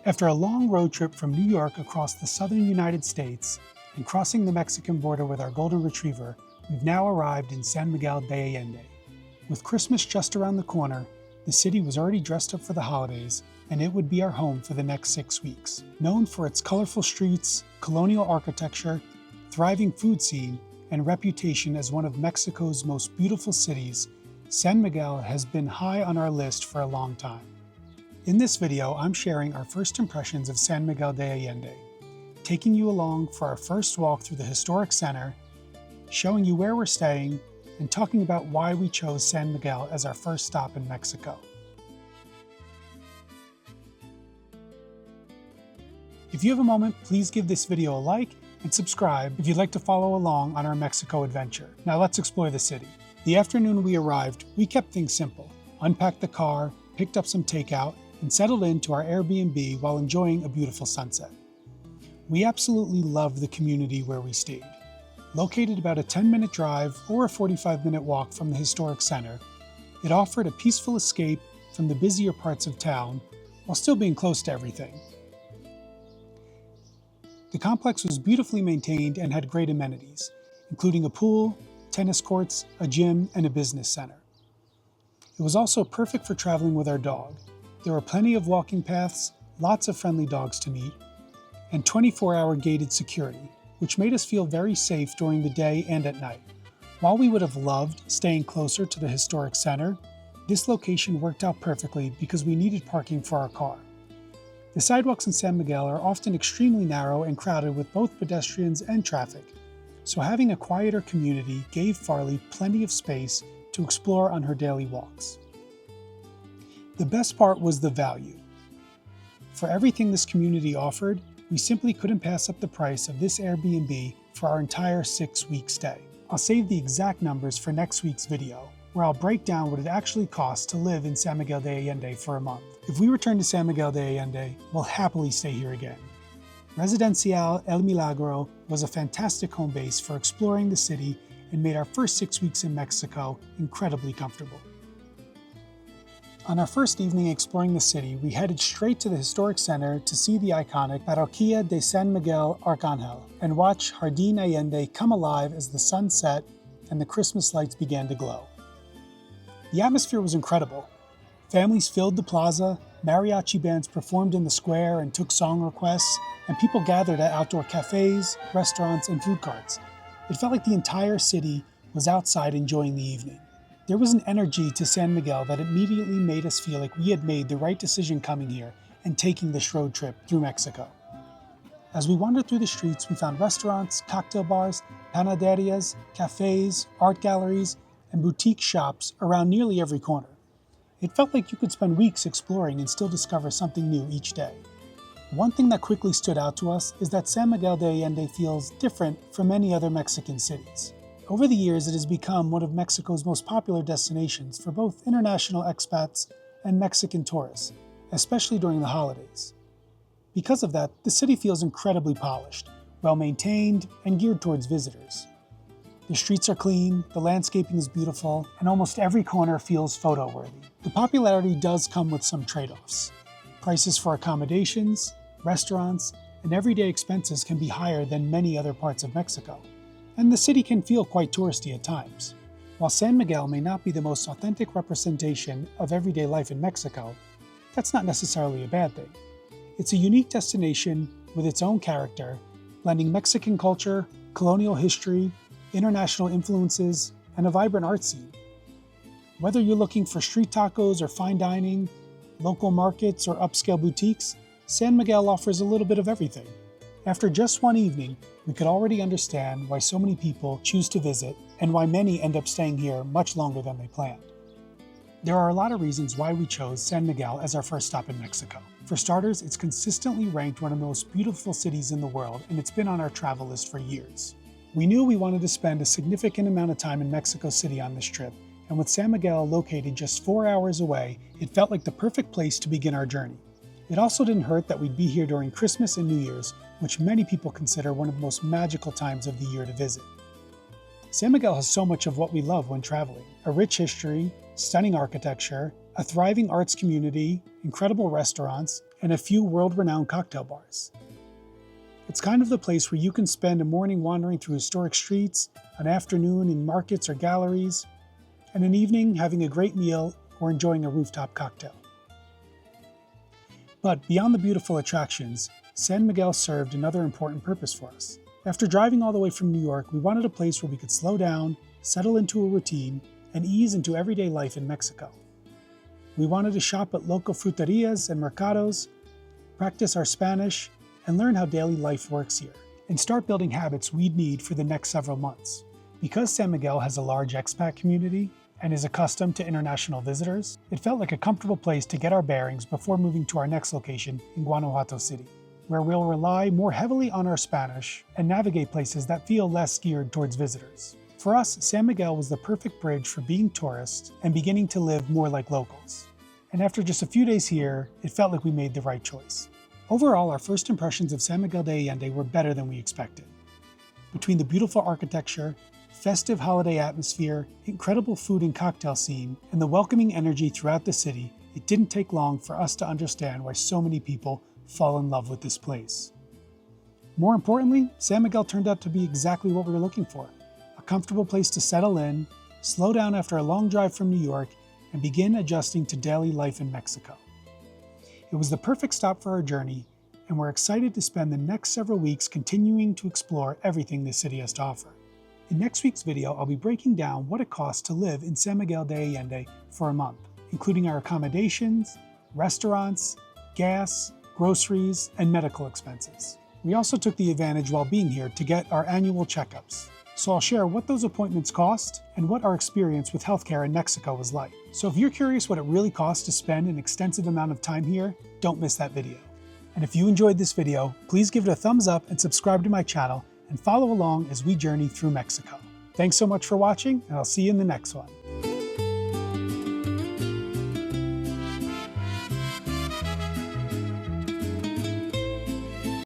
After a long road trip from New York across the southern United States and crossing the Mexican border with our Golden Retriever, we've now arrived in San Miguel de Allende. With Christmas just around the corner, the city was already dressed up for the holidays, and it would be our home for the next 6 weeks. Known for its colorful streets, colonial architecture, thriving food scene, and reputation as one of Mexico's most beautiful cities, San Miguel has been high on our list for a long time. In this video, I'm sharing our first impressions of San Miguel de Allende, taking you along for our first walk through the historic center, showing you where we're staying, and talking about why we chose San Miguel as our first stop in Mexico. If you have a moment, please give this video a like and subscribe if you'd like to follow along on our Mexico adventure. Now let's explore the city. The afternoon we arrived, we kept things simple. Unpacked the car, picked up some takeout, and settled into our Airbnb while enjoying a beautiful sunset. We absolutely loved the community where we stayed. Located about a 10-minute drive or a 45-minute walk from the historic center, it offered a peaceful escape from the busier parts of town while still being close to everything. The complex was beautifully maintained and had great amenities, including a pool, tennis courts, a gym, and a business center. It was also perfect for traveling with our dog. There were plenty of walking paths, lots of friendly dogs to meet, and 24-hour gated security, which made us feel very safe during the day and at night. While we would have loved staying closer to the historic center, this location worked out perfectly because we needed parking for our car. The sidewalks in San Miguel are often extremely narrow and crowded with both pedestrians and traffic, so having a quieter community gave Farley plenty of space to explore on her daily walks. The best part was the value. For everything this community offered, we simply couldn't pass up the price of this Airbnb for our entire 6-week stay. I'll save the exact numbers for next week's video, where I'll break down what it actually costs to live in San Miguel de Allende for a month. If we return to San Miguel de Allende, we'll happily stay here again. Residencial El Milagro was a fantastic home base for exploring the city and made our first 6 weeks in Mexico incredibly comfortable. On our first evening exploring the city, we headed straight to the historic center to see the iconic Parroquia de San Miguel Arcángel and watch Jardin Allende come alive as the sun set and the Christmas lights began to glow. The atmosphere was incredible. Families filled the plaza, mariachi bands performed in the square and took song requests, and people gathered at outdoor cafes, restaurants, and food carts. It felt like the entire city was outside enjoying the evening. There was an energy to San Miguel that immediately made us feel like we had made the right decision coming here and taking this road trip through Mexico. As we wandered through the streets, we found restaurants, cocktail bars, panaderias, cafes, art galleries, and boutique shops around nearly every corner. It felt like you could spend weeks exploring and still discover something new each day. One thing that quickly stood out to us is that San Miguel de Allende feels different from many other Mexican cities. Over the years, it has become one of Mexico's most popular destinations for both international expats and Mexican tourists, especially during the holidays. Because of that, the city feels incredibly polished, well-maintained, and geared towards visitors. The streets are clean, the landscaping is beautiful, and almost every corner feels photo-worthy. The popularity does come with some trade-offs. Prices for accommodations, restaurants, and everyday expenses can be higher than many other parts of Mexico, and the city can feel quite touristy at times. While San Miguel may not be the most authentic representation of everyday life in Mexico, that's not necessarily a bad thing. It's a unique destination with its own character, blending Mexican culture, colonial history, international influences, and a vibrant art scene. Whether you're looking for street tacos or fine dining, local markets or upscale boutiques, San Miguel offers a little bit of everything. After just one evening, we could already understand why so many people choose to visit and why many end up staying here much longer than they planned. There are a lot of reasons why we chose San Miguel as our first stop in Mexico. For starters, it's consistently ranked one of the most beautiful cities in the world, and it's been on our travel list for years. We knew we wanted to spend a significant amount of time in Mexico City on this trip, and with San Miguel located just 4 hours away, it felt like the perfect place to begin our journey. It also didn't hurt that we'd be here during Christmas and New Year's, which many people consider one of the most magical times of the year to visit. San Miguel has so much of what we love when traveling: a rich history, stunning architecture, a thriving arts community, incredible restaurants, and a few world-renowned cocktail bars. It's kind of the place where you can spend a morning wandering through historic streets, an afternoon in markets or galleries, and an evening having a great meal or enjoying a rooftop cocktail. But beyond the beautiful attractions, San Miguel served another important purpose for us. After driving all the way from New York, we wanted a place where we could slow down, settle into a routine, and ease into everyday life in Mexico. We wanted to shop at local fruterias and mercados, practice our Spanish, and learn how daily life works here, and start building habits we'd need for the next several months. Because San Miguel has a large expat community and is accustomed to international visitors, it felt like a comfortable place to get our bearings before moving to our next location in Guanajuato City, where we'll rely more heavily on our Spanish and navigate places that feel less geared towards visitors. For us, San Miguel was the perfect bridge for being tourists and beginning to live more like locals. And after just a few days here, it felt like we made the right choice. Overall, our first impressions of San Miguel de Allende were better than we expected. Between the beautiful architecture, festive holiday atmosphere, incredible food and cocktail scene, and the welcoming energy throughout the city, it didn't take long for us to understand why so many people fall in love with this place. More importantly, San Miguel turned out to be exactly what we were looking for. A comfortable place to settle in, slow down after a long drive from New York, and begin adjusting to daily life in Mexico. It was the perfect stop for our journey, and we're excited to spend the next several weeks continuing to explore everything this city has to offer. In next week's video, I'll be breaking down what it costs to live in San Miguel de Allende for a month, including our accommodations, restaurants, gas, groceries, and medical expenses. We also took the advantage while being here to get our annual checkups. So I'll share what those appointments cost and what our experience with healthcare in Mexico was like. So if you're curious what it really costs to spend an extensive amount of time here, don't miss that video. And if you enjoyed this video, please give it a thumbs up and subscribe to my channel and follow along as we journey through Mexico. Thanks so much for watching, and I'll see you in the next one.